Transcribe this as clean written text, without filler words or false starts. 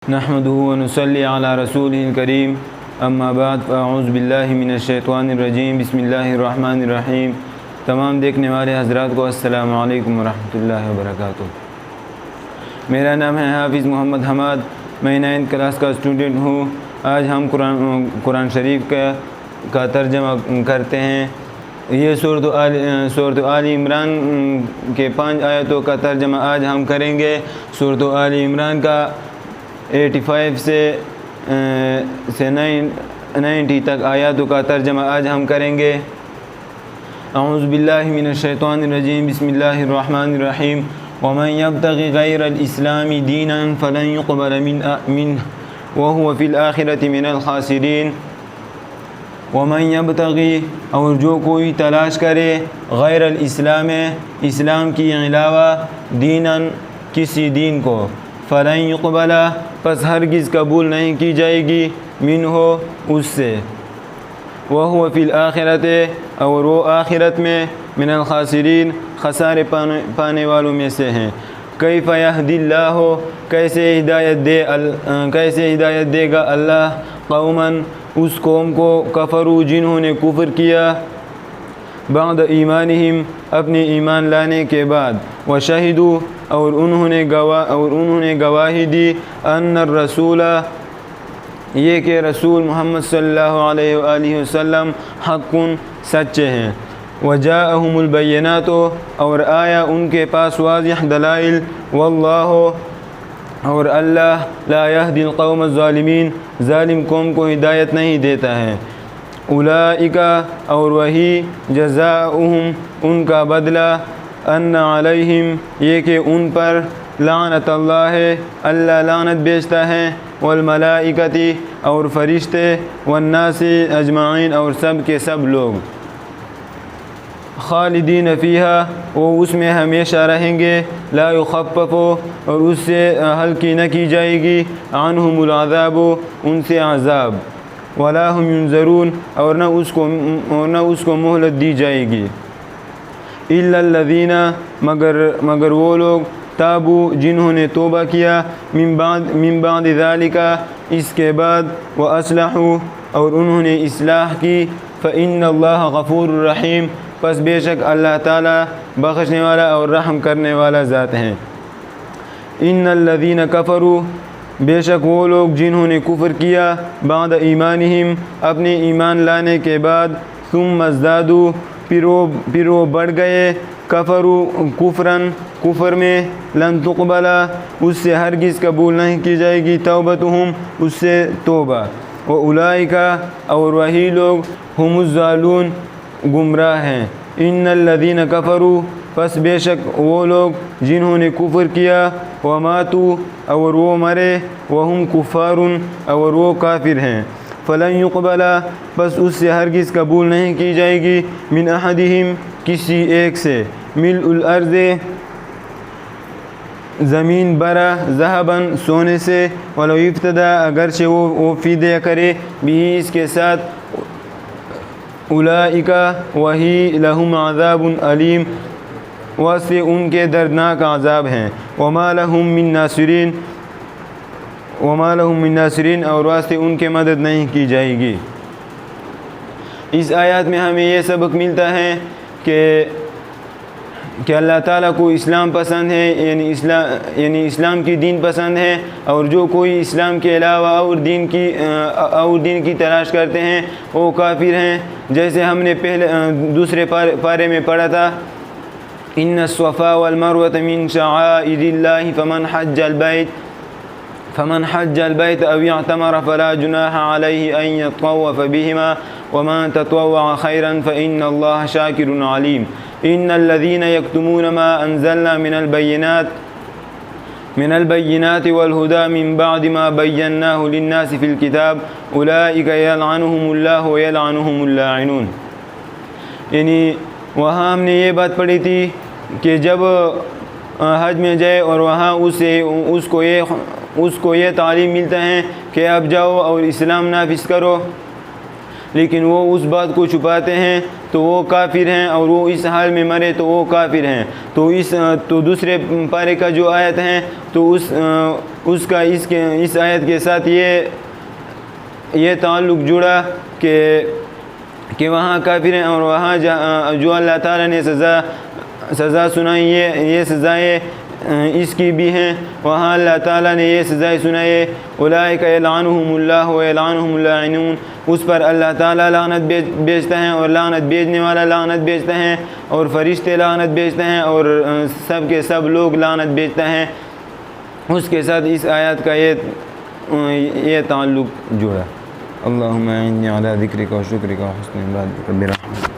نحمده ونصلي على رسوله الكريم اما بعد فاعوذ باللہ من الشیطان الرجیم بسم اللہ الرحمن الرحیم۔ تمام دیکھنے والے حضرات کو السلام علیکم ورحمۃ اللہ وبرکاتہ۔ میرا نام ہے حافظ محمد حماد، میں 9th کلاس کا اسٹوڈنٹ ہوں۔ آج ہم قرآن شریف کا ترجمہ کرتے ہیں۔ یہ سورۃ آل عمران کے 5 آیتوں کا ترجمہ آج ہم کریں گے۔ سورۃ آل عمران کا 85 سے 90 تک آیاتوں کا ترجمہ آج ہم کریں گے۔ اعوذ باللہ من الشیطان الرجیم بسم اللہ الرحمن الرحیم۔ ومن یبتغی غیر الاسلام دینا فلن يقبل منه وهو فی الآخرۃ من الخاسرین۔ ومن یبتغی، اور جو کوئی تلاش کرے، غیر الاسلام، اسلام کی علاوہ، دینا، کسی دین کو، فلن يقبل، پس ہرگز قبول نہیں کی جائے گی، منہ، اس سے، وہو فی الآخرۃ، اور وہ آخرت میں، من الخاسرین، خسارے پانے والوں میں سے ہیں۔ کیف یہدی اللہ، کیسے ہدایت دے گا اللہ، قوما، اس قوم کو، کفروا، جنہوں نے کفر کیا، بعد ایمانہم، اپنے ایمان لانے کے بعد، وشہدوا، اور انہوں نے گواہی دی، ان الرسول، یہ کہ رسول محمد صلی اللہ علیہ وآلہ وسلم، حق، سچے ہیں، وجاءہم البینات، اور آیا ان کے پاس واضح دلائل، واللہ، اور اللہ، لا یہدی القوم الظالمین، ظالم قوم کو ہدایت نہیں دیتا ہے۔ اولئک، اور وہی، جزاؤہم، ان کا بدلہ، ان علیہم، یہ کہ ان پر، لعنت اللہ، اللہ لعنت بھیجتا ہے، والملائکۃ، اور فرشتے، والناس اجمعین، اور سب کے سب لوگ، خالدین فیہا، وہ اس میں ہمیشہ رہیں گے، لا یخفف، اور اس سے ہلکی نہ کی جائے گی، عنہم العذاب، ان سے عذاب، ولا ہم ینظرون، اور نہ اس کو مہلت دی جائے گی، الا الذین، مگر وہ لوگ، تابوا، جنہوں نے توبہ کیا، من بعد ذالک، اس کے بعد، واصلحوا، اور انہوں نے اصلاح کی، فإن اللہ غفور رحیم، پس بے شک اللہ تعالیٰ بخشنے والا اور رحم کرنے والا ذات ہیں۔ ان الذین کفروا، بے شک وہ لوگ جنہوں نے کفر کیا، بعد ایمانہم، اپنے ایمان لانے کے بعد، ثم ازدادوا، پھر وہ بڑھ گئے، کفراً، کفر میں، لن تقبل، اس سے ہرگز قبول نہیں کی جائے گی، توبتہم، اس سے توبہ، واولئک، اور وہی لوگ، ہم الضالون، گمراہ ہیں۔ ان الذین کفروا، پس بے شک وہ لوگ جنہوں نے کفر کیا، وماتوا، اور وہ مرے، وہم کفار، اور وہ کافر ہیں، فلن یقبل، پس اس سے ہرگز قبول نہیں کی جائے گی، من احدہم، کسی ایک سے، ملء الارض، زمین برا، ذہباً، سونے سے، ولو افتدی، اگرچہ وہ فدیہ کرے، بھی، اس کے ساتھ، اولئک، وہی، لہم عذاب علیم، واسطے ان کے دردناک عذاب ہیں، وما لہم من ناصرین، اور واسطے ان کے مدد نہیں کی جائے گی۔ اس آیات میں ہمیں یہ سبق ملتا ہے کہ اللہ تعالیٰ کو اسلام پسند ہے، یعنی اسلام کی دین پسند ہے، اور جو کوئی اسلام کے علاوہ اور دین کی تلاش کرتے ہیں وہ کافر ہیں۔ جیسے ہم نے دوسرے پارے میں پڑھا تھا، ان الصفا والمروۃ من شعائر اللہ فمن حج البیت او اعتمر فلا جناح علیہ ان یطوف بہما ومن تطوع خیرا فإن اللہ شاکر علیم۔ ان الذین یکتمون ما انزلنا من البینات والہدی من بعد ما بیناہ للناس فی الکتاب اولئک یلعنہم اللہ ویلعنہم اللاعنون۔ یعنی وہاں ہم نے یہ بات پڑھی تھی کہ جب حج میں جائے اور وہاں اس کو یہ تعلیم ملتا ہے کہ آپ جاؤ اور اسلام نافذ کرو، لیکن وہ اس بات کو چھپاتے ہیں تو وہ کافر ہیں، اور وہ اس حال میں مرے تو وہ کافر ہیں۔ تو دوسرے پارے کا جو آیت ہیں تو اس کا اس آیت کے ساتھ یہ تعلق جڑا کہ وہاں کافر ہیں، اور وہاں جو اللہ تعالیٰ نے سزا سنائی یہ سزائیں اس کی بھی ہیں، وہاں اللہ تعالیٰ نے یہ سزائیں سنائے اولئک یلعنہم اللہ ویلعنہم اللاعنون، اس پر اللہ تعالیٰ لعنت بھیجتا ہے اور لعنت بھیجنے والا لعنت بھیجتا ہے، اور فرشتے لعنت بھیجتے ہیں، اور سب کے سب لوگ لعنت بھیجتے ہیں۔ اس کے ساتھ اس آیات کا یہ تعلق جڑا۔ اللہم اعنی علی ذکرک و شکرک و حسن عبادتک برحمتک۔